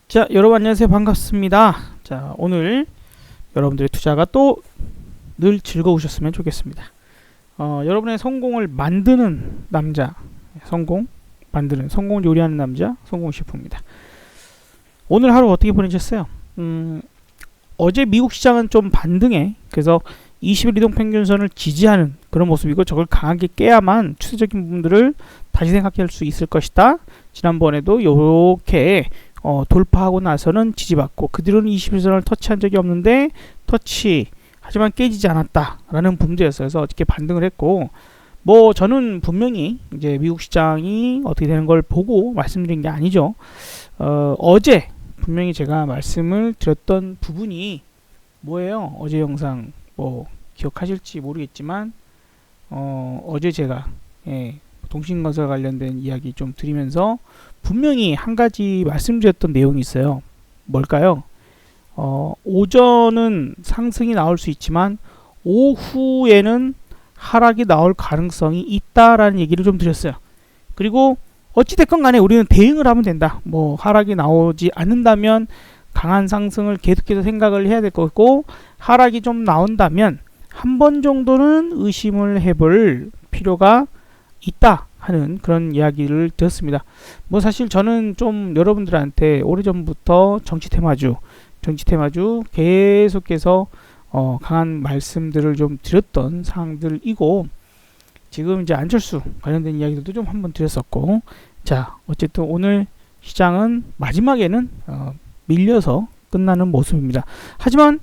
자, 여러분 안녕하세요. 반갑습니다. 자, 오늘 여러분들의 투자가 또 늘 즐거우셨으면 좋겠습니다. 여러분의 성공을 만드는 남자, 성공을 요리하는 남자, 성공셰프입니다. 오늘 하루 어떻게 보내셨어요? 어제 미국 시장은 좀 반등해. 그래서 20일 이동평균선을 지지하는 그런 모습이고, 저걸 강하게 깨야만 추세적인 부분들을 다시 생각할 수 있을 것이다. 지난번에도 요렇게 돌파하고 나서는 지지받고, 그 뒤로는 21선을 터치한 적이 없는데 하지만 깨지지 않았다라는 부분이었어요. 그래서 어저께 반등을 했고, 저는 분명히 이제 미국 시장이 어떻게 되는 걸 보고 말씀드린 게 아니죠. 어제 분명히 제가 말씀을 드렸던 부분이 뭐예요? 어제 영상 기억하실지 모르겠지만 어제 제가 동신건설 관련된 이야기 좀 드리면서 분명히 한 가지 말씀드렸던 내용이 있어요. 뭘까요? 오전은 상승이 나올 수 있지만 오후에는 하락이 나올 가능성이 있다라는 얘기를 좀 드렸어요. 그리고 어찌됐건 간에 우리는 대응을 하면 된다. 하락이 나오지 않는다면 강한 상승을 계속해서 생각을 해야 될 거고, 하락이 좀 나온다면 한 번 정도는 의심을 해볼 필요가 있다 하는 그런 이야기를 드렸습니다. 사실 저는 좀 여러분들한테 오래전부터 정치 테마주 계속해서 강한 말씀들을 좀 드렸던 사항들이고, 지금 이제 안철수 관련된 이야기들도 좀 한번 드렸었고, 자, 어쨌든 오늘 시장은 마지막에는 밀려서 끝나는 모습입니다. 하지만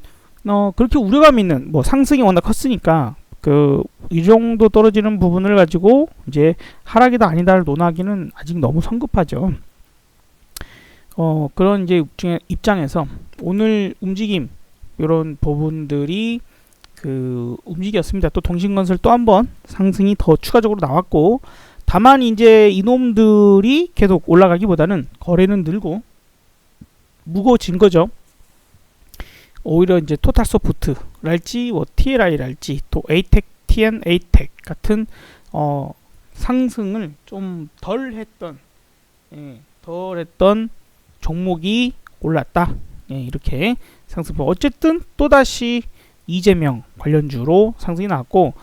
그렇게 우려감 있는 상승이 워낙 컸으니까 이 정도 떨어지는 부분을 가지고 이제 하락이다 아니다를 논하기는 아직 너무 성급하죠. 그런 이제 입장에서 오늘 움직임, 이런 부분들이 움직였습니다. 또 동신건설 또 한번 상승이 더 추가적으로 나왔고, 다만 이제 이놈들이 계속 올라가기보다는 거래는 늘고 무거워진 거죠. 오히려 이제 토탈소프트랄지 TLI랄지 또 TN ATEC 같은 상승을 좀 덜했던 종목이 올랐다. 이렇게 상승폭. 어쨌든 또다시 이재명 관련주로 상승이 나왔고,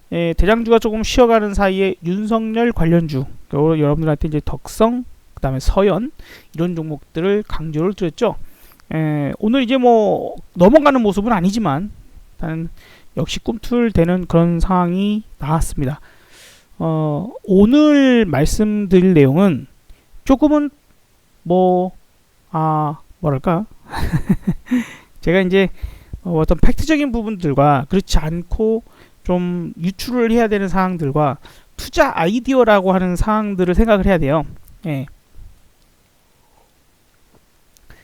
대장주가 조금 쉬어가는 사이에 윤석열 관련주, 여러분들한테 이제 덕성, 그 다음에 서현, 이런 종목들을 강조를 드렸죠. 오늘 이제 넘어가는 모습은 아니지만 일단 역시 꿈틀대는 그런 상황이 나왔습니다. 오늘 말씀드릴 내용은 조금은 뭐랄까 제가 이제 어떤 팩트적인 부분들과 그렇지 않고 좀 유출을 해야 되는 사항들과 투자 아이디어라고 하는 사항들을 생각을 해야 돼요.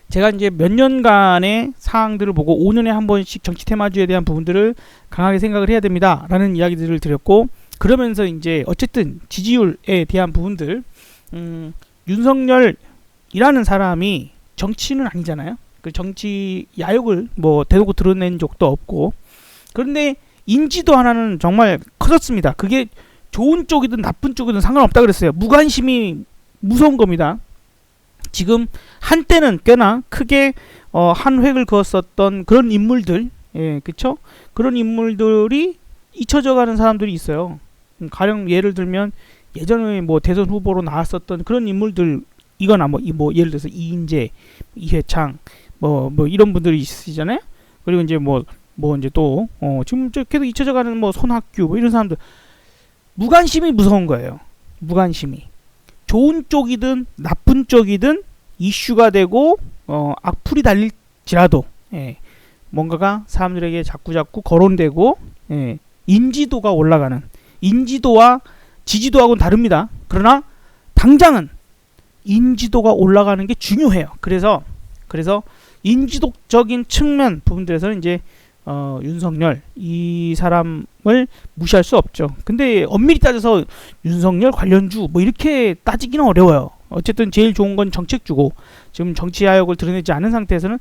제가 이제 몇 년간의 사항들을 보고 5년에 한 번씩 정치 테마주에 대한 부분들을 강하게 생각을 해야 됩니다 라는 이야기들을 드렸고, 그러면서 이제 어쨌든 지지율에 대한 부분들, 윤석열이라는 사람이 정치는 아니잖아요. 그 정치 야욕을 대놓고 드러낸 적도 없고, 그런데 인지도 하나는 정말 커졌습니다. 그게 좋은 쪽이든 나쁜 쪽이든 상관없다 그랬어요. 무관심이 무서운 겁니다. 지금 한때는 꽤나 크게 한 획을 그었었던 그런 인물들, 그쵸? 그런 인물들이 잊혀져 가는 사람들이 있어요. 가령 예를 들면 예전에 대선 후보로 나왔었던 그런 인물들, 이거나 예를 들어서 이인재, 이회창, 이런 분들이 있으시잖아요. 그리고 이제 이제 또 지금 계속 잊혀져 가는 손학규 이런 사람들. 무관심이 무서운 거예요. 무관심이. 좋은 쪽이든 나쁜 쪽이든 이슈가 되고 악플이 달릴지라도 뭔가가 사람들에게 자꾸 거론되고 인지도가 올라가는, 인지도와 지지도하고는 다릅니다. 그러나 당장은 인지도가 올라가는 게 중요해요. 그래서 인지도적인 측면 부분들에서는 이제 윤석열 이 사람을 무시할 수 없죠. 근데 엄밀히 따져서 윤석열 관련주 이렇게 따지기는 어려워요. 어쨌든 제일 좋은 건 정책주고, 지금 정치 야욕을 드러내지 않은 상태에서는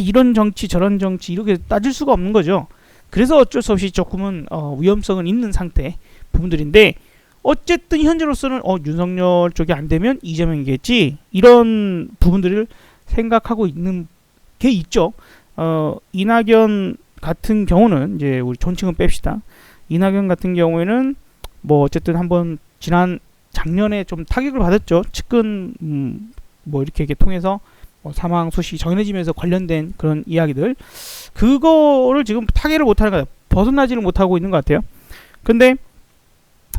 이런 정치 저런 정치 이렇게 따질 수가 없는 거죠. 그래서 어쩔 수 없이 조금은 위험성은 있는 상태 부분들인데, 어쨌든 현재로서는 윤석열 쪽이 안 되면 이재명이겠지, 이런 부분들을 생각하고 있는 게 있죠. 이낙연 같은 경우는 이제 우리 존칭은 뺍시다. 이낙연 같은 경우에는 뭐 어쨌든 한번 지난 작년에 좀 타격을 받았죠. 측근 뭐 이렇게 통해서 사망 소식이 정해지면서 관련된 그런 이야기들, 그거를 지금 타개를 못하는 것 같아요. 벗어나지를 못하고 있는 것 같아요. 근데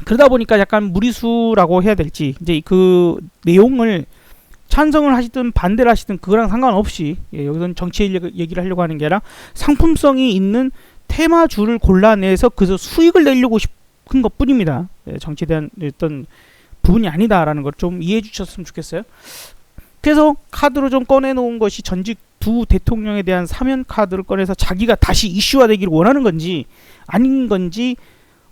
그러다 보니까 약간 무리수라고 해야 될지, 이제 그 내용을 찬성을 하시든 반대를 하시든 그거랑 상관없이, 여기서는 정치 얘기를 하려고 하는 게 아니라 상품성이 있는 테마주를 골라내서 그래서 수익을 내려고 싶은 것 뿐입니다. 정치에 대한 어떤 부분이 아니다라는 걸 좀 이해해 주셨으면 좋겠어요. 그래서 카드로 좀 꺼내놓은 것이 전직 두 대통령에 대한 사면 카드를 꺼내서 자기가 다시 이슈화되기를 원하는 건지 아닌 건지,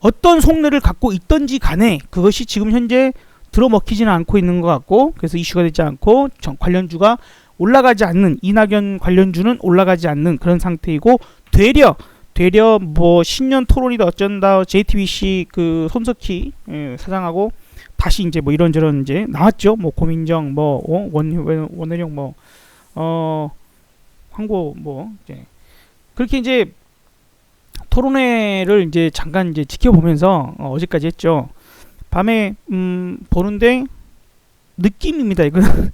어떤 속내를 갖고 있던지 간에 그것이 지금 현재 들어먹히지는 않고 있는 것 같고, 그래서 이슈가 되지 않고 관련주가 올라가지 않는, 이낙연 관련주는 올라가지 않는 그런 상태이고, 되려 뭐 신년 토론이다 어쩐다 JTBC 그 손석희 사장하고 다시 이제 뭐 이런저런 이제 나왔죠. 뭐 고민정 뭐 원혜령 뭐 황고 뭐 이제 그렇게 이제 토론회를 이제 잠깐 이제 지켜보면서 어제까지 했죠. 밤에 보는데 느낌입니다.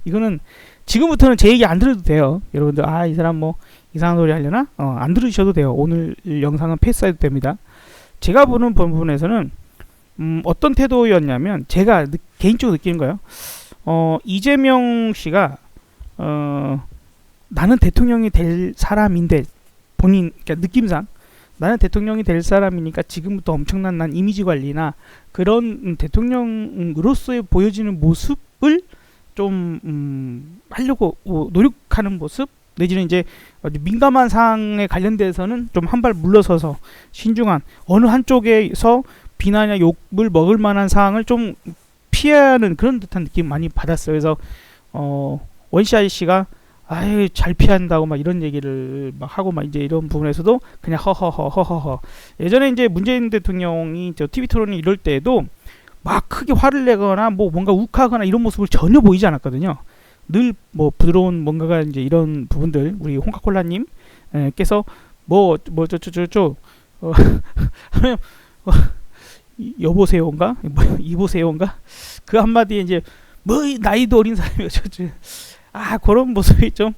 이거는 지금부터는 제 얘기 안 들어도 돼요. 여러분들 이 사람 뭐 이상한 소리 하려나? 안 들으셔도 돼요. 오늘 영상은 패스해도 됩니다. 제가 보는 부분에서는 어떤 태도였냐면, 제가 개인적으로 느끼는 거예요. 이재명 씨가 나는 대통령이 될 사람인데, 본인 그러니까 느낌상 나는 대통령이 될 사람이니까 지금부터 엄청난 난 이미지 관리나 그런 대통령으로서의 보여지는 모습을 좀 하려고 노력하는 모습, 내지는 이제 민감한 사항에 관련돼서는 좀 한 발 물러서서 신중한, 어느 한쪽에서 비난이나 욕을 먹을 만한 사항을 좀 피하는 그런 듯한 느낌 많이 받았어요. 그래서 원시아이 씨가 아유 잘 피한다고 막 이런 얘기를 막 하고 막 이제 이런 부분에서도 그냥 허허허. 예전에 이제 문재인 대통령이 저 TV 토론이 이럴 때에도 막 크게 화를 내거나 뭐 뭔가 욱하거나 이런 모습을 전혀 보이지 않았거든요. 늘 뭐 부드러운 뭔가가 이제 이런 부분들, 우리 홍카콜라님 께서 뭐 저저저저 하면 여보세요인가 뭐 이보세요인가 그 한마디에 이제 뭐 나이도 어린 사람이 어쩌죠. 그런 모습이 좀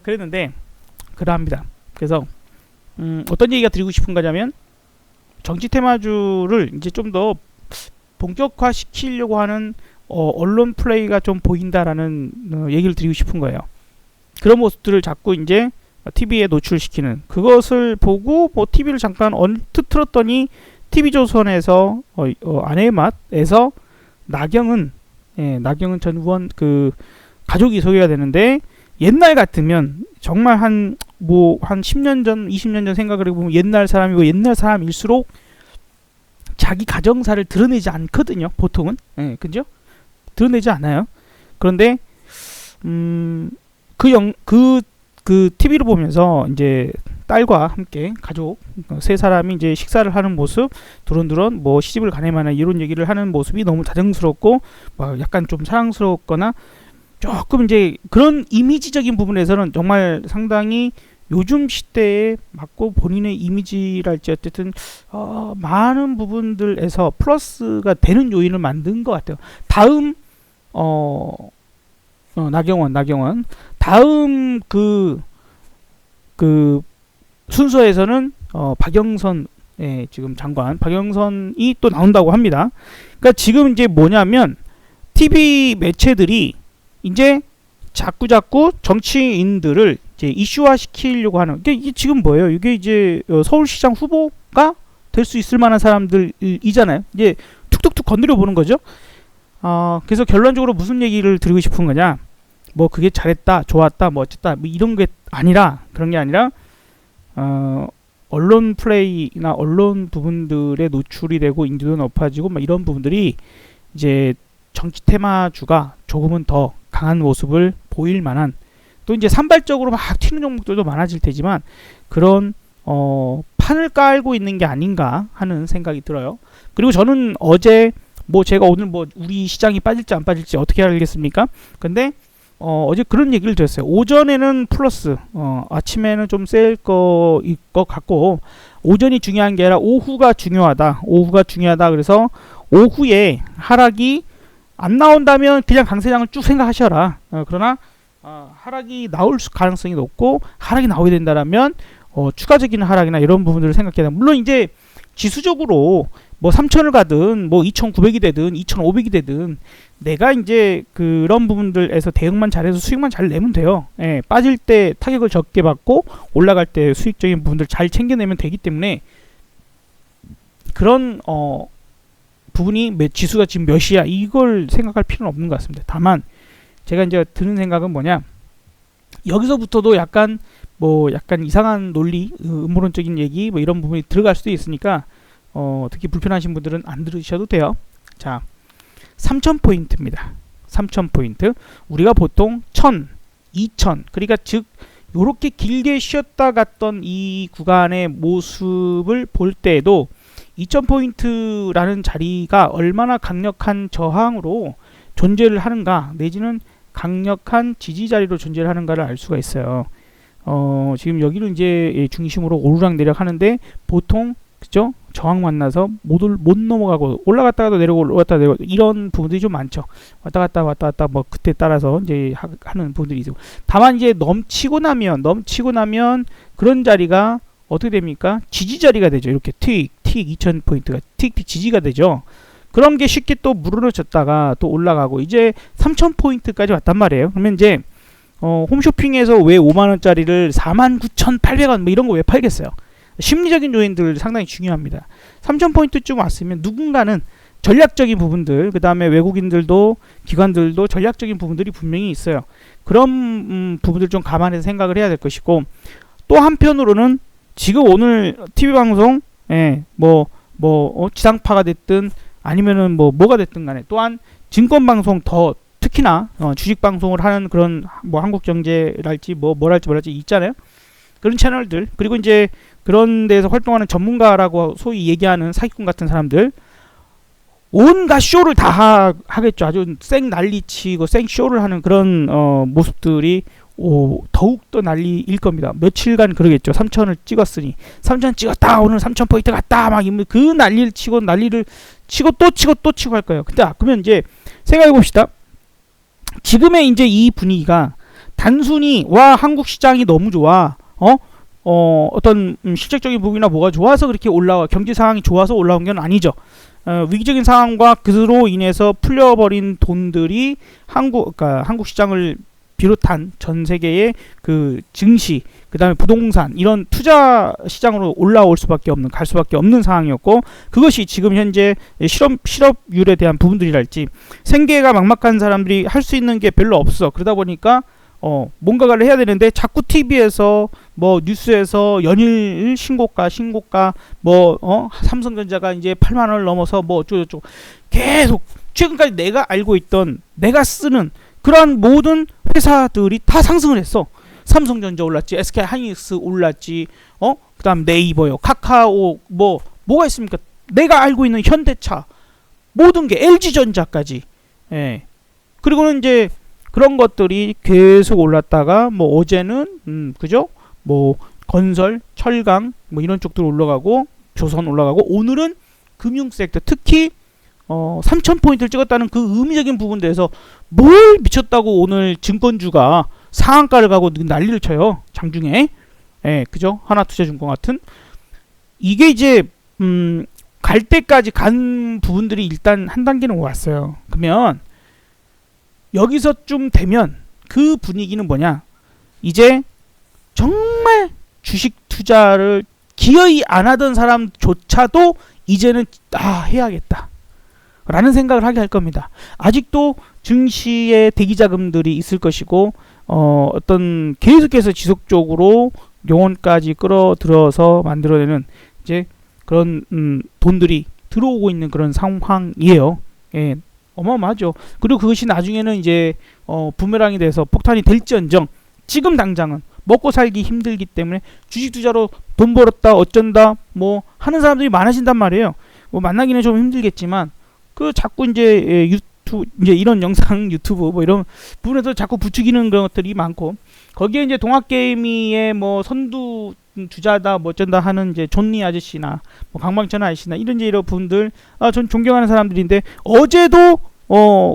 그랬는데 그러합니다. 그래서 어떤 얘기가 드리고 싶은 거냐면, 정치 테마주를 이제 좀 더 본격화 시키려고 하는 언론 플레이가 좀 보인다라는 얘기를 드리고 싶은 거예요. 그런 모습들을 자꾸 이제 TV에 노출시키는, 그것을 보고 뭐 TV를 잠깐 언뜻 틀었더니 TV조선에서 아내의 맛에서 나경은 전 의원 그 가족이 소개가 되는데, 옛날 같으면 정말 한 10년 전 20년 전 생각을 해보면 옛날 사람이고, 옛날 사람일수록 자기 가정사를 드러내지 않거든요. 보통은 그죠? 드러내지 않아요. 그런데 그 TV를 보면서 이제 딸과 함께 가족 세 사람이 이제 식사를 하는 모습, 두런두런 뭐 시집을 가네마나 이런 얘기를 하는 모습이 너무 다정스럽고 막 약간 좀 사랑스럽거나, 조금 이제 그런 이미지적인 부분에서는 정말 상당히 요즘 시대에 맞고 본인의 이미지랄지 어쨌든 많은 부분들에서 플러스가 되는 요인을 만든 것 같아요. 다음 나경원 다음 그 순서에서는 박영선 지금 장관 박영선이 또 나온다고 합니다. 그러니까 지금 이제 뭐냐면 TV 매체들이 이제 자꾸 정치인들을 이제 이슈화 시키려고 하는, 이게 지금 뭐예요? 이게 이제 서울시장 후보가 될 수 있을 만한 사람들이잖아요. 이제 툭툭툭 건드려 보는 거죠. 그래서 결론적으로 무슨 얘기를 드리고 싶은 거냐? 뭐 그게 잘했다, 좋았다, 뭐 어쨌다, 뭐 이런 게 아니라, 그런 게 아니라 언론 플레이나 언론 부분들에 노출이 되고 인지도 높아지고 막 이런 부분들이 이제 정치 테마주가 조금은 더 강한 모습을 보일 만한, 또 이제 산발적으로 막 튀는 종목들도 많아질 테지만 그런 판을 깔고 있는 게 아닌가 하는 생각이 들어요. 그리고 저는 어제 뭐 제가 오늘 뭐 우리 시장이 빠질지 안 빠질지 어떻게 알겠습니까? 근데 어제 그런 얘기를 들었어요. 오전에는 플러스, 아침에는 좀 셀 거일 것 같고, 오전이 중요한 게 아니라 오후가 중요하다. 오후가 중요하다. 그래서 오후에 하락이 안 나온다면 그냥 강세장을 쭉 생각하셔라. 그러나 하락이 나올 가능성이 높고, 하락이 나오게 된다면 추가적인 하락이나 이런 부분들을 생각해야 돼. 물론 이제 지수적으로 뭐 3,000을 가든 뭐 2,900이 되든 2,500이 되든 내가 이제 그런 부분들에서 대응만 잘해서 수익만 잘 내면 돼요. 예, 빠질 때 타격을 적게 받고 올라갈 때 수익적인 부분들 잘 챙겨내면 되기 때문에 그런 부분이 지수가 지금 몇이야 이걸 생각할 필요는 없는 것 같습니다. 다만 제가 이제 드는 생각은 뭐냐, 여기서부터도 약간 이상한 논리, 음모론적인 얘기 뭐 이런 부분이 들어갈 수도 있으니까 특히 불편하신 분들은 안 들으셔도 돼요. 자, 3,000포인트입니다. 3,000포인트. 우리가 보통 1,000, 2,000, 그러니까 즉 요렇게 길게 쉬었다 갔던 이 구간의 모습을 볼 때에도 2,000포인트라는 자리가 얼마나 강력한 저항으로 존재를 하는가, 내지는 강력한 지지 자리로 존재를 하는가를 알 수가 있어요. 지금 여기를 이제 중심으로 오르락내리락 하는데 보통 그죠? 저항 만나서 못 넘어가고 올라갔다가도 내려오고 올라갔다 내려오고 이런 부분들이 좀 많죠. 왔다 갔다 뭐 그때 따라서 이제 하는 부분들이 있고, 다만 이제 넘치고 나면 그런 자리가 어떻게 됩니까? 지지 자리가 되죠. 이렇게 틱 2,000포인트가 틱 지지가 되죠. 그런 게 쉽게 또 무너졌다가 또 올라가고 이제 3,000포인트까지 왔단 말이에요. 그러면 이제 홈쇼핑에서 왜 5만원짜리를 49,800원 뭐 이런 거 왜 팔겠어요? 심리적인 요인들 상당히 중요합니다. 3,000포인트쯤 왔으면 누군가는 전략적인 부분들, 그 다음에 외국인들도 기관들도 전략적인 부분들이 분명히 있어요. 그런 부분들 좀 감안해서 생각을 해야 될 것이고, 또 한편으로는 지금 오늘 TV방송 지상파가 됐든 아니면은 뭐가 됐든 간에 또한 증권방송 더 특히나 주식방송을 하는 그런 뭐 한국경제랄지 뭐랄지 있잖아요. 그런 채널들, 그리고 이제 그런 데서 활동하는 전문가라고 소위 얘기하는 사기꾼 같은 사람들, 온갖 쇼를 다 하겠죠. 아주 생 난리치고 생 쇼를 하는 그런 모습들이 더욱더 난리일 겁니다. 며칠간 그러겠죠. 3,000을 찍었으니 3,000 찍었다, 오늘 3,000포인트 갔다, 막 그 난리를 치고 또 치고 할 거예요. 근데 그러면 이제 생각해 봅시다. 지금의 이제 이 분위기가 단순히 와 한국 시장이 너무 좋아, 어떤 실질적인 부분이나 뭐가 좋아서 그렇게 올라와, 경제 상황이 좋아서 올라온 건 아니죠. 위기적인 상황과 그로 인해서 풀려버린 돈들이 한국 시장을 비롯한 전 세계의 그 증시, 그 다음에 부동산 이런 투자 시장으로 갈 수밖에 없는 상황이었고, 그것이 지금 현재 실업률에 대한 부분들이랄지 생계가 막막한 사람들이 할 수 있는 게 별로 없어. 그러다 보니까 뭔가를 해야 되는데 자꾸 TV에서 뭐 뉴스에서 연일 신고가 삼성전자가 이제 8만 원을 넘어서 뭐 어쩌고저쩌고 계속 최근까지 내가 알고 있던, 내가 쓰는 그러한 모든 회사들이 다 상승을 했어. 삼성전자 올랐지, SK 하이닉스 올랐지, 그다음 네이버요, 카카오 뭐가 있습니까? 내가 알고 있는 현대차, 모든 게 LG전자까지. 예. 그리고는 이제 그런 것들이 계속 올랐다가 뭐 어제는 그죠? 뭐 건설, 철강 뭐 이런 쪽들 올라가고, 조선 올라가고, 오늘은 금융 섹터, 특히 3,000포인트를 찍었다는 그 의미적인 부분에서 뭘 미쳤다고 오늘 증권주가 상한가를 가고 난리를 쳐요. 장중에. 예, 그죠? 하나투자증권 같은. 이게 이제 갈 때까지 간 부분들이 일단 한 단계는 왔어요. 그러면 여기서쯤 되면 그 분위기는 뭐냐? 이제 정말 주식 투자를 기어이 안 하던 사람조차도 이제는 해야겠다 라는 생각을 하게 할 겁니다. 아직도 증시에 대기자금들이 있을 것이고, 어떤 계속해서 지속적으로 영혼까지 끌어들여서 만들어내는 이제 그런 돈들이 들어오고 있는 그런 상황이에요. 예, 어마어마하죠. 그리고 그것이 나중에는 이제 부메랑이 돼서 폭탄이 될지언정 지금 당장은 먹고 살기 힘들기 때문에 주식 투자로 돈 벌었다 어쩐다 뭐 하는 사람들이 많아진단 말이에요. 뭐 만나기는 좀 힘들겠지만 그 자꾸 이제 이제 이런 영상 유튜브 뭐 이런 부분에서 자꾸 부추기는 그런 것들이 많고, 거기에 이제 동학개미의 뭐 선두 주자다 뭐 어쩐다 하는 이제 존니 아저씨나 뭐 강방천 아저씨나 이런 이제 이런 분들, 전 존경하는 사람들인데, 어제도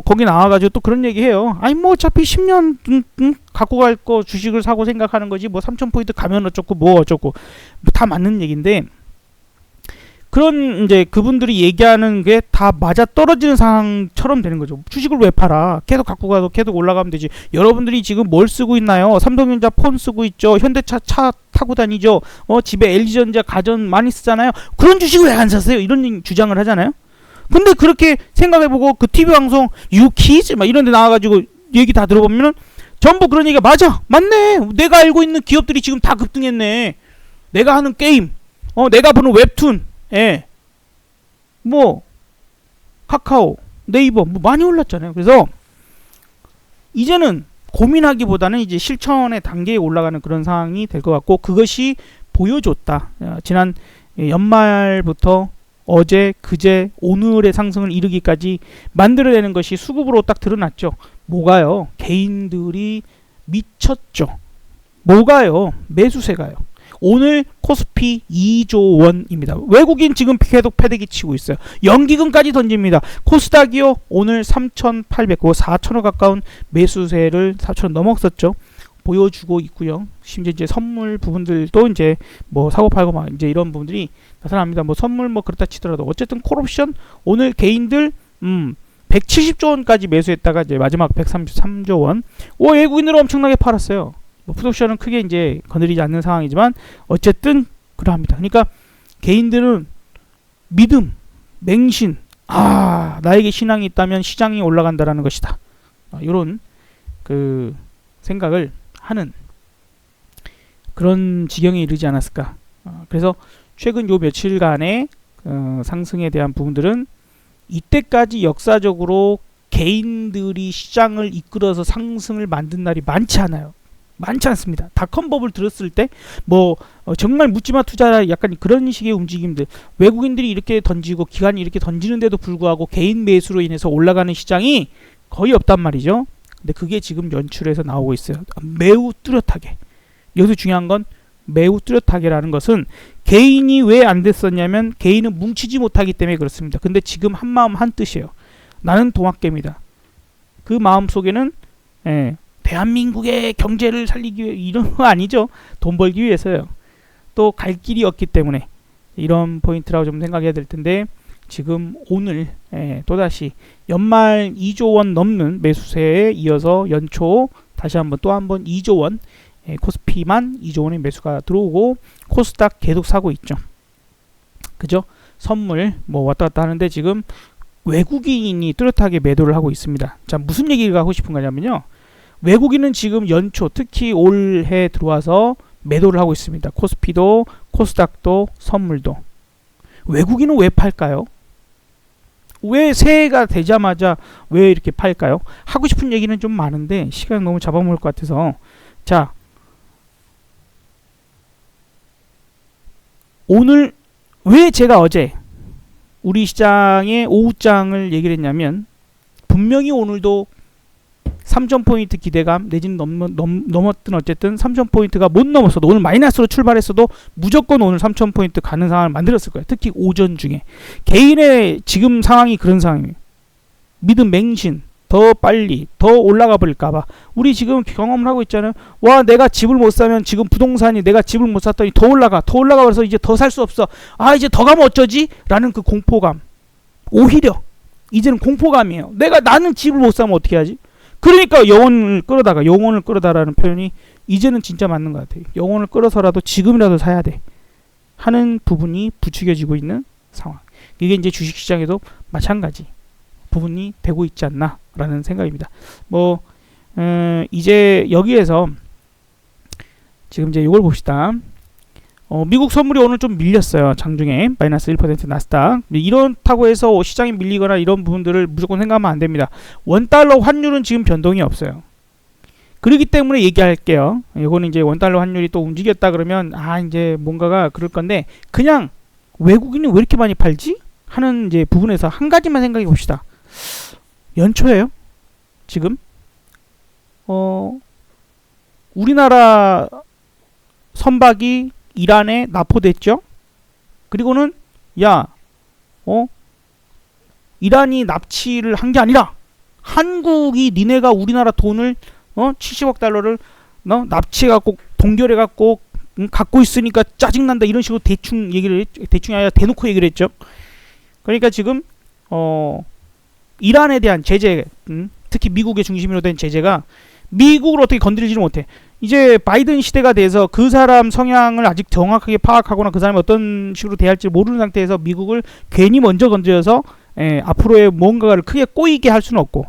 거기 나와가지고 또 그런 얘기해요. 아니 뭐 어차피 10년 갖고 갈 거 주식을 사고 생각하는 거지, 뭐 3,000포인트 가면 어쩌고 뭐 어쩌고, 다 맞는 얘기인데, 그런 이제 그분들이 얘기하는 게 다 맞아 떨어지는 상황처럼 되는 거죠. 주식을 왜 팔아? 계속 갖고 가도 계속 올라가면 되지. 여러분들이 지금 뭘 쓰고 있나요? 삼성전자 폰 쓰고 있죠. 현대차 차 타고 다니죠. 집에 LG전자 가전 많이 쓰잖아요. 그런 주식을 왜 안 샀어요? 이런 주장을 하잖아요. 근데 그렇게 생각해보고 그 TV 방송 유키즈 막 이런 데 나와가지고 얘기 다 들어보면은 전부 그런 얘기가 맞네. 내가 알고 있는 기업들이 지금 다 급등했네. 내가 하는 게임, 내가 보는 웹툰, 뭐 카카오, 네이버 뭐 많이 올랐잖아요. 그래서 이제는 고민하기보다는 이제 실천의 단계에 올라가는 그런 상황이 될 것 같고, 그것이 보여줬다. 지난 연말부터 어제, 그제, 오늘의 상승을 이르기까지 만들어내는 것이 수급으로 딱 드러났죠. 뭐가요? 개인들이 미쳤죠. 뭐가요? 매수세가요. 오늘 코스피 2조 원입니다. 외국인 지금 계속 패대기 치고 있어요. 연기금까지 던집니다. 코스닥이요, 오늘 3,800, 4,000원 가까운 매수세를 4,000원 넘었었죠. 보여주고 있고요. 심지어 이제 선물 부분들도 이제 뭐 사고 팔고 막 이제 이런 부분들이 나타납니다. 뭐 선물 뭐 그렇다 치더라도 어쨌든 콜옵션 오늘 개인들 170조 원까지 매수했다가 이제 마지막 133조 원. 외국인으로 엄청나게 팔았어요. 뭐 풋옵션은 크게 이제 거느리지 않는 상황이지만 어쨌든 그러합니다. 그러니까 개인들은 믿음, 맹신, 나에게 신앙이 있다면 시장이 올라간다라는 것이다. 이런 그 생각을 하는 그런 지경에 이르지 않았을까. 그래서 최근 요 며칠간의 상승에 대한 부분들은 이때까지 역사적으로 개인들이 시장을 이끌어서 상승을 만든 날이 많지 않아요. 많지 않습니다. 닷컴 버블 들었을 때 뭐 정말 묻지마 투자라 약간 그런 식의 움직임들, 외국인들이 이렇게 던지고 기관이 이렇게 던지는데도 불구하고 개인 매수로 인해서 올라가는 시장이 거의 없단 말이죠. 근데 그게 지금 연출해서 나오고 있어요. 매우 뚜렷하게. 여기서 중요한 건 매우 뚜렷하게라는 것은, 개인이 왜 안 됐었냐면 개인은 뭉치지 못하기 때문에 그렇습니다. 근데 지금 한 마음 한 뜻이에요. 나는 동학개미다. 그 마음 속에는 대한민국의 경제를 살리기 위해 이런 거 아니죠. 돈 벌기 위해서요. 또 갈 길이 없기 때문에 이런 포인트라고 좀 생각해야 될 텐데, 지금 오늘 또다시 연말 2조 원 넘는 매수세에 이어서 연초 다시 한번 또 한번 2조 원, 코스피만 2조 원의 매수가 들어오고 코스닥 계속 사고 있죠. 그죠? 선물 뭐 왔다 갔다 하는데 지금 외국인이 뚜렷하게 매도를 하고 있습니다. 자, 무슨 얘기를 하고 싶은 거냐면요. 외국인은 지금 연초 특히 올해 들어와서 매도를 하고 있습니다. 코스피도 코스닥도 선물도. 외국인은 왜 팔까요? 왜 새해가 되자마자 왜 이렇게 팔까요? 하고 싶은 얘기는 좀 많은데 시간이 너무 잡아먹을 것 같아서, 자, 오늘 왜 제가 어제 우리 시장의 오후장을 얘기를 했냐면, 분명히 오늘도 3,000포인트 기대감 내지는 넘었든 어쨌든 3,000포인트가 못 넘었어도, 오늘 마이너스로 출발했어도 무조건 오늘 3,000포인트 가는 상황을 만들었을 거예요. 특히 오전 중에. 개인의 지금 상황이 그런 상황이에요. 믿음, 맹신, 더 빨리 더 올라가 버릴까봐. 우리 지금 경험을 하고 있잖아요. 와, 내가 집을 못 사면 지금 부동산이, 내가 집을 못 샀더니 더 올라가 버려서 이제 더 살 수 없어. 이제 더 가면 어쩌지? 라는 그 공포감. 오히려 이제는 공포감이에요. 나는 집을 못 사면 어떻게 하지? 그러니까 영혼을 끌어다라는 표현이 이제는 진짜 맞는 것 같아요. 영혼을 끌어서라도 지금이라도 사야 돼 하는 부분이 부추겨지고 있는 상황. 이게 이제 주식시장에도 마찬가지 부분이 되고 있지 않나라는 생각입니다. 이제 여기에서 지금 이제 이걸 봅시다. 미국 선물이 오늘 좀 밀렸어요. 장중에 마이너스 1% 나스닥. 이렇다고 해서 시장이 밀리거나 이런 부분들을 무조건 생각하면 안 됩니다. 원달러 환율은 지금 변동이 없어요. 그렇기 때문에 얘기할게요. 이거는 이제 원달러 환율이 또 움직였다 그러면 이제 뭔가가 그럴 건데, 그냥 외국인이 왜 이렇게 많이 팔지? 하는 이제 부분에서 한 가지만 생각해 봅시다. 연초에요. 지금 우리나라 선박이 이란에 납포됐죠. 그리고는 야, 이란이 납치를 한 게 아니라 한국이 니네가 우리나라 돈을 70억 달러를 납치해갖고 동결해갖고 갖고 있으니까 짜증난다 이런 식으로 대충이 아니라 대놓고 얘기를 했죠. 그러니까 지금 이란에 대한 제재, 특히 미국의 중심으로 된 제재가 미국을 어떻게 건드리지를 못해. 이제 바이든 시대가 돼서 그 사람 성향을 아직 정확하게 파악하거나 그 사람이 어떤 식으로 대할지 모르는 상태에서 미국을 괜히 먼저 건드려서 앞으로의 뭔가를 크게 꼬이게 할 수는 없고,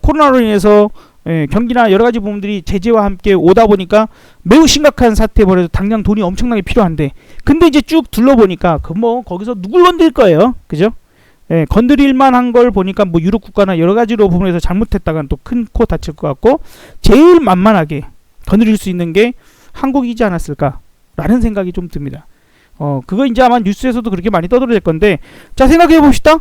코로나로 인해서 경기나 여러 가지 부분들이 제재와 함께 오다 보니까 매우 심각한 사태에 벌어서 당장 돈이 엄청나게 필요한데, 근데 이제 쭉 둘러보니까 거기서 누굴 건드릴 거예요, 그죠? 건드릴 만한 걸 보니까 뭐 유럽 국가나 여러 가지로 부분에서 잘못했다간 또 큰 코 다칠 것 같고, 제일 만만하게 건드릴 수 있는 게 한국이지 않았을까라는 생각이 좀 듭니다. 그거 이제 아마 뉴스에서도 그렇게 많이 떠들어질 건데, 자, 생각해 봅시다.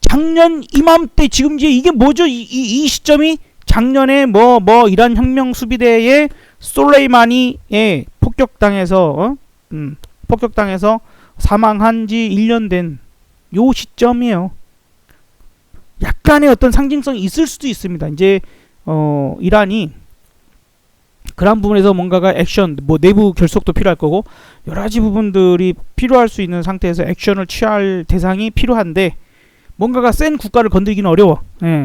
작년 이맘때 지금 이제 이게 뭐죠? 이 시점이 작년에 이란 혁명 수비대의 솔레이마니에 폭격당해서 사망한 지 1년 된 요 시점이에요. 약간의 어떤 상징성이 있을 수도 있습니다. 이제 이란이 그런 부분에서 뭔가가 액션, 내부 결속도 필요할 거고 여러 가지 부분들이 필요할 수 있는 상태에서 액션을 취할 대상이 필요한데, 뭔가가 센 국가를 건드리기는 어려워.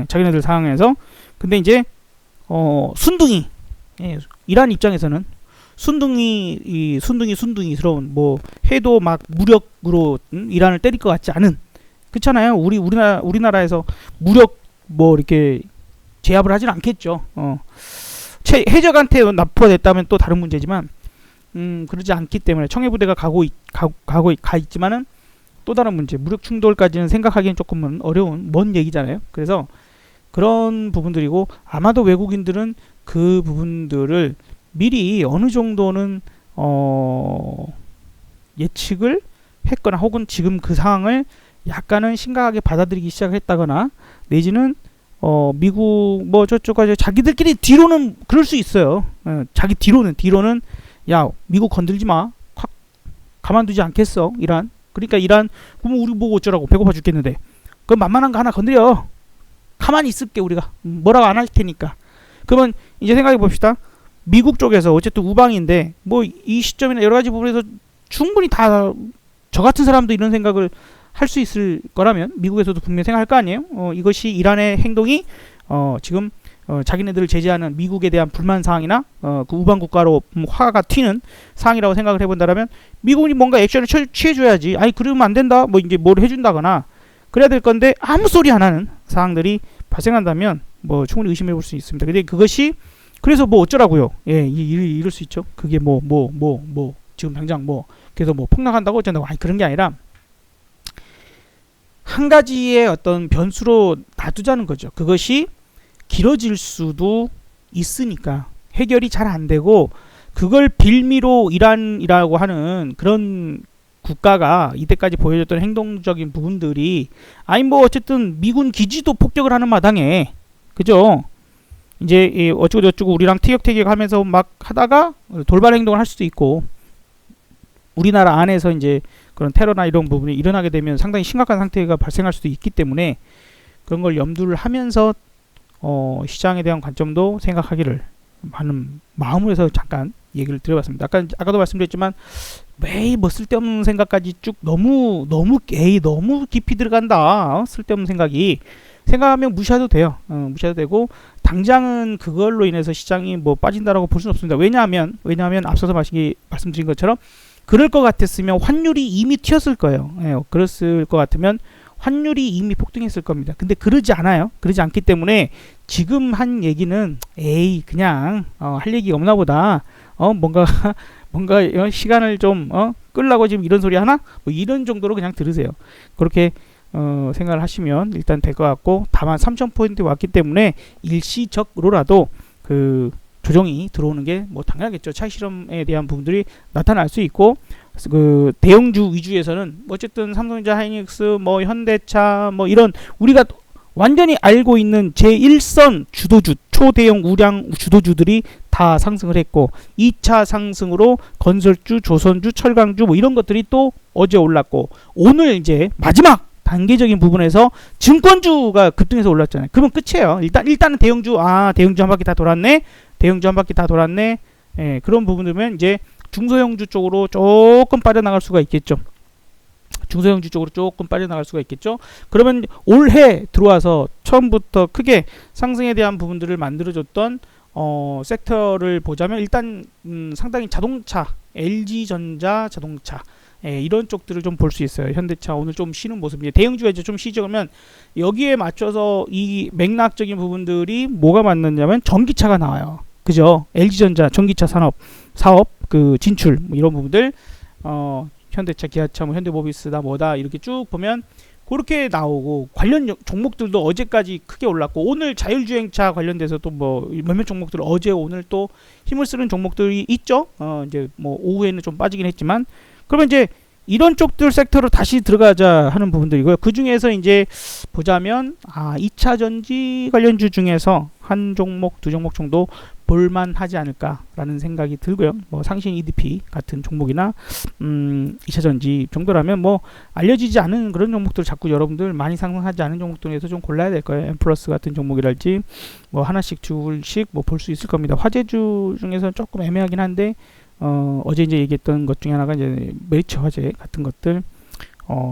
자기네들 상황에서. 근데 이제 순둥이, 이란 입장에서는 순둥이스러운 해도 막 무력으로 이란을 때릴 것 같지 않은, 그렇잖아요. 우리나라에서 무력 이렇게 제압을 하진 않겠죠. 해적한테 납포됐다면 또 다른 문제지만 그러지 않기 때문에 청해부대가 가 있지만은 또 다른 문제, 무력 충돌까지는 생각하기엔 조금은 어려운 먼 얘기잖아요. 그래서 그런 부분들이고, 아마도 외국인들은 그 부분들을 미리 어느 정도는 예측을 했거나, 혹은 지금 그 상황을 약간은 심각하게 받아들이기 시작했다거나, 내지는 미국 저쪽까지 자기들끼리 뒤로는 그럴 수 있어요. 자기 뒤로는 야, 미국 건들지 마, 가만두지 않겠어 이란. 그러니까 이란, 그럼 우리 보고 어쩌라고, 배고파 죽겠는데 그럼 만만한 거 하나 건드려, 가만히 있을게, 우리가 뭐라고 안 할 테니까. 그러면 이제 생각해 봅시다. 미국 쪽에서 어쨌든 우방인데 이 시점이나 여러 가지 부분에서 충분히 다 저 같은 사람도 이런 생각을 할 수 있을 거라면 미국에서도 분명히 생각할 거 아니에요. 이것이 이란의 행동이 지금 자기네들을 제재하는 미국에 대한 불만 사항이나 그 우방 국가로 화가 튀는 사항이라고 생각을 해본다라면 미국이 뭔가 액션을 취해줘야지. 아니 그러면 안 된다, 이제 뭘 해준다거나 그래야 될 건데, 아무 소리 안 하는 사항들이 발생한다면 충분히 의심해 볼 수 있습니다. 근데 그것이 그래서 어쩌라고요? 이럴 수 있죠. 그게 지금 당장 그래서 폭락한다고 어쩐다고, 아니 그런 게 아니라 한 가지의 어떤 변수로 놔두자는 거죠. 그것이 길어질 수도 있으니까, 해결이 잘 안 되고 그걸 빌미로 이란이라고 하는 그런 국가가 이때까지 보여줬던 행동적인 부분들이, 어쨌든 미군 기지도 폭격을 하는 마당에, 그죠? 이제 어쩌고저쩌고 우리랑 티격태격하면서 막 하다가 돌발 행동을 할 수도 있고, 우리나라 안에서 이제 그런 테러나 이런 부분이 일어나게 되면 상당히 심각한 상태가 발생할 수도 있기 때문에 그런 걸 염두를 하면서 시장에 대한 관점도 생각하기를 하는 마음으로 해서 잠깐 얘기를 드려봤습니다. 아까도 말씀드렸지만 매일 쓸데없는 생각까지 쭉 너무 깊이 들어간다. 쓸데없는 생각하면 무시해도 돼요. 무시해도 되고, 당장은 그걸로 인해서 시장이 빠진다라고 볼 수는 없습니다. 왜냐하면 앞서서 말씀드린 것처럼 그럴 것 같았으면 환율이 이미 튀었을 거예요. 그랬을 것 같으면 환율이 이미 폭등했을 겁니다. 근데 그러지 않아요. 그러지 않기 때문에 지금 한 얘기는 그냥 할 얘기가 없나 보다. 뭔가 시간을 좀 끌라고 지금 이런 소리 하나? 이런 정도로 그냥 들으세요. 그렇게 생각을 하시면 일단 될 것 같고, 다만 3,000포인트 왔기 때문에 일시적으로라도 그 조정이 들어오는 게 당연하겠죠. 차익 실험에 대한 부분들이 나타날 수 있고, 그 대형주 위주에서는 어쨌든 삼성전자, 하이닉스, 현대차 이런 우리가 완전히 알고 있는 제1선 주도주, 초대형 우량 주도주들이 다 상승을 했고 2차 상승으로 건설주, 조선주, 철강주 뭐 이런 것들이 또 어제 올랐고 오늘 이제 마지막 단계적인 부분에서 증권주가 급등해서 올랐잖아요. 그러면 끝이에요. 일단은 대형주 대형주 한 바퀴 다 돌았네. 대형주 한 바퀴 다 돌았네. 예, 그런 부분들면 이제 중소형주 쪽으로 조금 빠져나갈 수가 있겠죠. 중소형주 쪽으로 조금 빠져나갈 수가 있겠죠. 그러면 올해 들어와서 처음부터 크게 상승에 대한 부분들을 만들어줬던 섹터를 보자면 일단 상당히 자동차, LG전자 자동차 이런 쪽들을 좀 볼 수 있어요. 현대차 오늘 좀 쉬는 모습이에요. 대형주가 이제 좀 쉬죠. 그러면 여기에 맞춰서 이 맥락적인 부분들이 뭐가 맞느냐면 전기차가 나와요. 그죠? LG전자 전기차 사업 그 진출 뭐 이런 부분들 현대차, 기아차, 뭐 현대모비스다 뭐다 이렇게 쭉 보면 그렇게 나오고 관련 종목들도 어제까지 크게 올랐고 오늘 자율주행차 관련돼서 또 뭐 몇몇 종목들 어제 오늘 또 힘을 쓰는 종목들이 있죠. 이제 뭐 오후에는 좀 빠지긴 했지만 그러면 이제 이런 쪽들 섹터로 다시 들어가자 하는 부분들이고요. 그 중에서 이제 보자면 2차 전지 관련주 중에서 한 종목, 두 종목 정도 볼만하지 않을까라는 생각이 들고요. 뭐 상신 EDP 같은 종목이나 2차 전지 정도라면 뭐 알려지지 않은 그런 종목들 자꾸 여러분들 많이 상승하지 않은 종목들에서 좀 골라야 될 거예요. 엠플러스 같은 종목이랄지 뭐 하나씩 둘씩 뭐 볼 수 있을 겁니다. 화재주 중에서는 조금 애매하긴 한데 어제 이제 얘기했던 것 중에 하나가 이제 메리츠 화재 같은 것들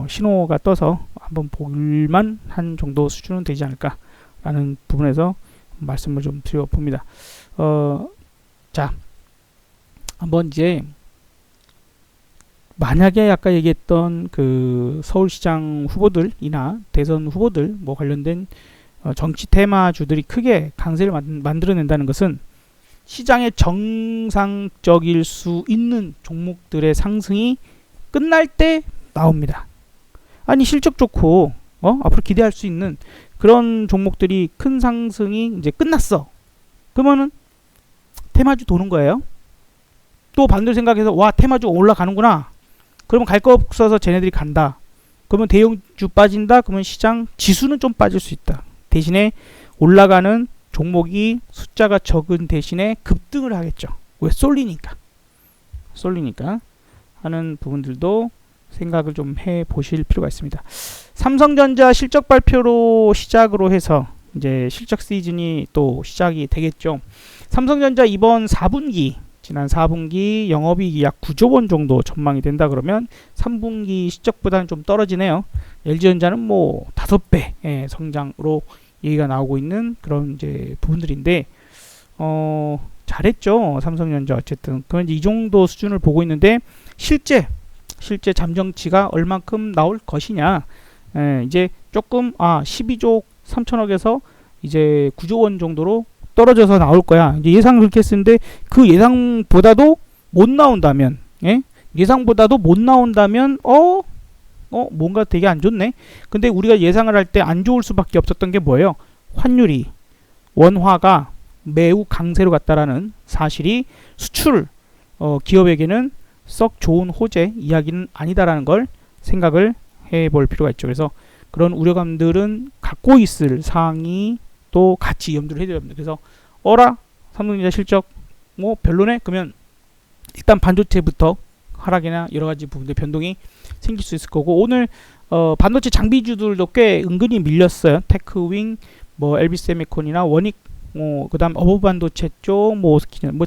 신호가 떠서 한번 볼만 한 정도 수준은 되지 않을까라는 부분에서 말씀을 좀 드려봅니다. 자, 한번 이제 만약에 아까 얘기했던 그 서울시장 후보들이나 대선 후보들 뭐 관련된 정치 테마주들이 크게 강세를 만들어낸다는 것은 시장에 정상적일 수 있는 종목들의 상승이 끝날 때 나옵니다. 아니 실적 좋고 앞으로 기대할 수 있는 그런 종목들이 큰 상승이 이제 끝났어. 그러면은 테마주 도는 거예요. 또 반대로 생각해서 와 테마주 올라가는구나. 그러면 갈 거 없어서 쟤네들이 간다. 그러면 대형주 빠진다. 그러면 시장 지수는 좀 빠질 수 있다. 대신에 올라가는 종목이 숫자가 적은 대신에 급등을 하겠죠. 왜? 쏠리니까 하는 부분들도 생각을 좀 해보실 필요가 있습니다. 삼성전자 실적 발표로 시작으로 해서 이제 실적 시즌이 또 시작이 되겠죠. 삼성전자 이번 4분기 지난 4분기 영업이익이 약 9조 원 정도 전망이 된다 그러면 3분기 실적보다는 좀 떨어지네요. LG전자는 뭐 5배 성장으로 얘기가 나오고 있는 그런 이제 부분들인데 잘했죠. 삼성전자 어쨌든 그건 이제 이 정도 수준을 보고 있는데 실제 잠정치가 얼만큼 나올 것이냐 이제 조금 12조 3천억에서 이제 9조 원 정도로 떨어져서 나올 거야. 이제 예상을 그렇게 했는데 그 예상보다도 못 나온다면 예상보다도 못 나온다면 뭔가 되게 안 좋네. 근데 우리가 예상을 할 때 안 좋을 수밖에 없었던 게 뭐예요? 환율이 원화가 매우 강세로 갔다라는 사실이 수출 기업에게는 썩 좋은 호재 이야기는 아니다라는 걸 생각을 해볼 필요가 있죠. 그래서 그런 우려감들은 갖고 있을 사항이 또 같이 염두를 해줘야 합니다. 그래서 삼성전자 실적 뭐 별로네? 그러면 일단 반도체부터 하락이나 여러 가지 부분들 변동이 생길 수 있을 거고 오늘 반도체 장비주들도 꽤 은근히 밀렸어요. 테크윙, 뭐 LB세미콘이나 원익, 그다음 어버반도체 쪽, 뭐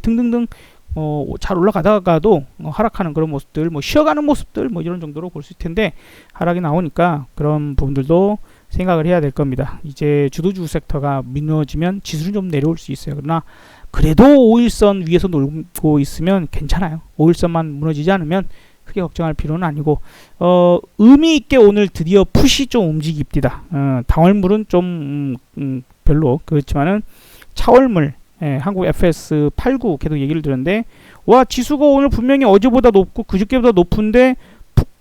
등등등 잘 올라가다가도 하락하는 그런 모습들, 뭐 쉬어가는 모습들, 뭐 이런 정도로 볼 수 있을 텐데 하락이 나오니까 그런 부분들도 생각을 해야 될 겁니다. 이제 주도주 섹터가 무너지면 지수는 좀 내려올 수 있어요. 그러나 그래도 5일선 위에서 놀고 있으면 괜찮아요. 5일선만 무너지지 않으면 크게 걱정할 필요는 아니고 의미 있게 오늘 드디어 풋이 좀 움직입니다. 당월물은 좀 별로 그렇지만은 차월물 한국 FS89 계속 얘기를 들었는데 와 지수가 오늘 분명히 어제보다 높고 그저께보다 높은데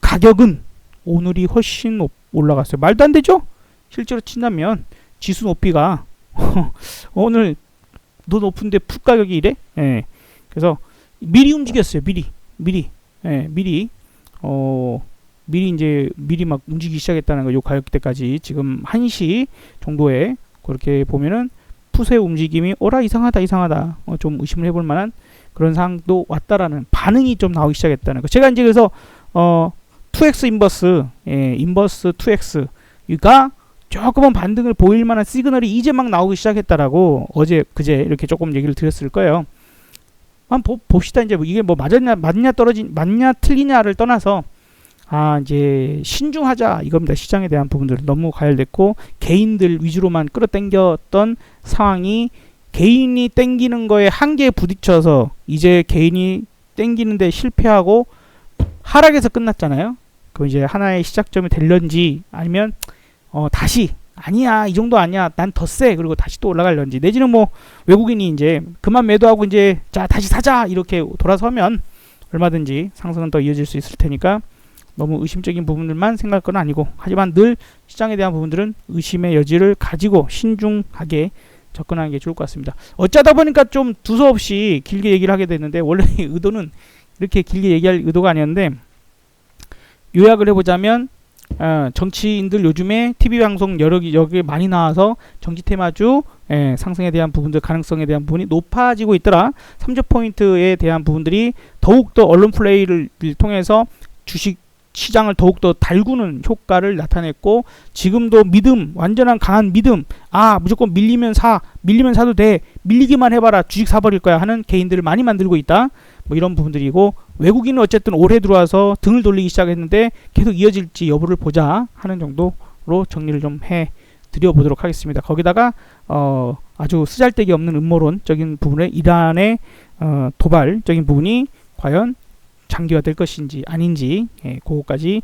가격은 오늘이 훨씬 올라갔어요. 말도 안 되죠? 실제로 친다면 지수 높이가 오늘 더 높은데 풋 가격이 이래? 그래서 미리 움직였어요. 미리 미리 막 움직이기 시작했다는 거. 요 가격 대까지 지금 1시 정도에 그렇게 보면은 풋의 움직임이 이상하다 좀 의심을 해볼 만한 그런 상황도 왔다라는 반응이 좀 나오기 시작했다는 거. 제가 이제 그래서 2x 인버스, 인버스 2x가 조금은 반등을 보일 만한 시그널이 이제 막 나오기 시작했다라고 그제 이렇게 조금 얘기를 드렸을 거예요. 한번 봅시다. 이제 이게 뭐 맞냐 틀리냐를 떠나서 이제 신중하자 이겁니다. 시장에 대한 부분들 너무 과열됐고 개인들 위주로만 끌어당겼던 상황이 개인이 땡기는 거에 한계에 부딪혀서 이제 개인이 땡기는데 실패하고 하락에서 끝났잖아요. 그 이제 하나의 시작점이 될런지 아니면 다시 아니야 이 정도 아니야 난 더 세 그리고 다시 또 올라갈런지 내지는 뭐 외국인이 이제 그만 매도하고 이제 자 다시 사자 이렇게 돌아서면 얼마든지 상승은 더 이어질 수 있을 테니까 너무 의심적인 부분들만 생각할 건 아니고 하지만 늘 시장에 대한 부분들은 의심의 여지를 가지고 신중하게 접근하는 게 좋을 것 같습니다. 어쩌다 보니까 좀 두서없이 길게 얘기를 하게 됐는데 원래 의도는 이렇게 길게 얘기할 의도가 아니었는데 요약을 해보자면 정치인들 요즘에 TV방송 여기 많이 나와서 정치 테마주 상승에 대한 부분들 가능성에 대한 부분이 높아지고 있더라. 3조 포인트에 대한 부분들이 더욱더 언론 플레이를 통해서 주식 시장을 더욱더 달구는 효과를 나타냈고 지금도 완전한 강한 믿음 무조건 밀리면 사도 돼 밀리기만 해봐라 주식 사버릴 거야 하는 개인들을 많이 만들고 있다. 뭐 이런 부분들이고 외국인은 어쨌든 올해 들어와서 등을 돌리기 시작했는데 계속 이어질지 여부를 보자 하는 정도로 정리를 좀 해 드려보도록 하겠습니다. 거기다가 아주 쓰잘데기 없는 음모론적인 부분에 이란의 도발적인 부분이 과연 장기화 될 것인지 아닌지 그거까지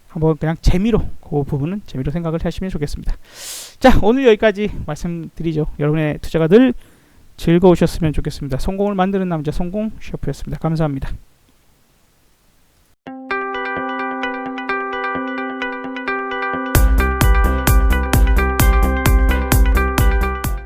한번 그냥 재미로 그 부분은 재미로 생각을 하시면 좋겠습니다. 자 오늘 여기까지 말씀드리죠. 여러분의 투자가 늘 즐거우셨으면 좋겠습니다. 성공을 만드는 남자 성공 셰프였습니다. 감사합니다.